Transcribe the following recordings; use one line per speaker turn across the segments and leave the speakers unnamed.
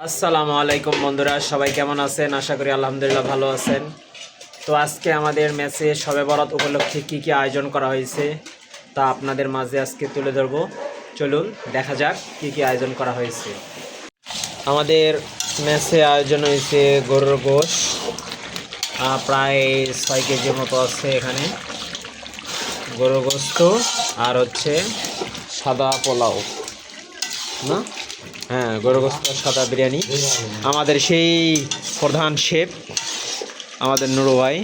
আসসালামু আলাইকুম বন্ধুরা, সবাই কেমন আছেন? আশা করি আলহামদুলিল্লাহ ভালো আছেন। তো আজকে আমাদের ম্যাচে শবে বরাত উপলক্ষে কি কি আয়োজন করা হয়েছে তা আপনাদের মাঝে আজকে তুলে ধরব। চলুন দেখা যাক কি কি আয়োজন করা হয়েছে। আমাদের ম্যাচে আয়োজন হয়েছে গরুর গোশ, প্রায় 6 কেজির মতো আছে এখানে গরুর গোস্ত, আর হচ্ছে সাদা পোলাও না, হ্যাঁ গরুর গোস্ত সাদা বিরিয়ানি। আমাদের সেই প্রধান শেফ আমাদের নুরু ভাই,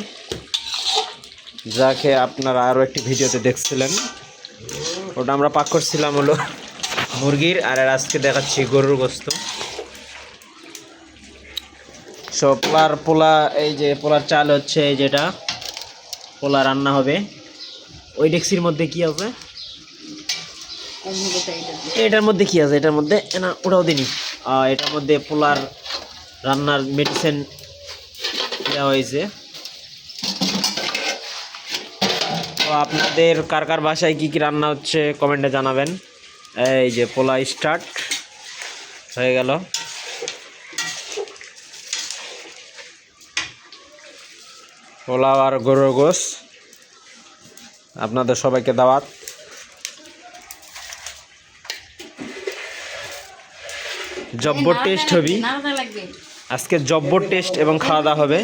যাকে আপনারা আরও একটি ভিডিওতে দেখছিলেন, ওটা আমরা পাক করছিলাম হলো মুরগির, আর আজকে দেখাচ্ছি গরুর গোস্ত। সব পোলা, এই যে পোলার চাল হচ্ছে, এই যেটা পোলা রান্না হবে। ওই ডেক্সির মধ্যে কি আছে, এটার মধ্যে কি আছে, এটার মধ্যে না ওটাও দিনি, এটার মধ্যে পোলার রান্নার মেডিসিন দেওয়া হয়েছে। তো আপনাদের কার কার বাসায় কী কী রান্না হচ্ছে কমেন্টে জানাবেন। এই যে পোলা স্টার্ট হয়ে গেল। পোলাও আর গরুর গোশ, আপনাদের সবাইকে দাওয়াত। জব্বর টেস্ট হবি আজকে, জব্বর টেস্ট এবং খাওয়া দাওয়া হবে।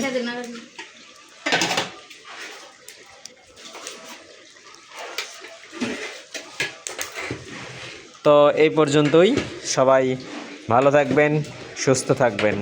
তো এই পর্যন্তই, সবাই ভালো থাকবেন, সুস্থ থাকবেন।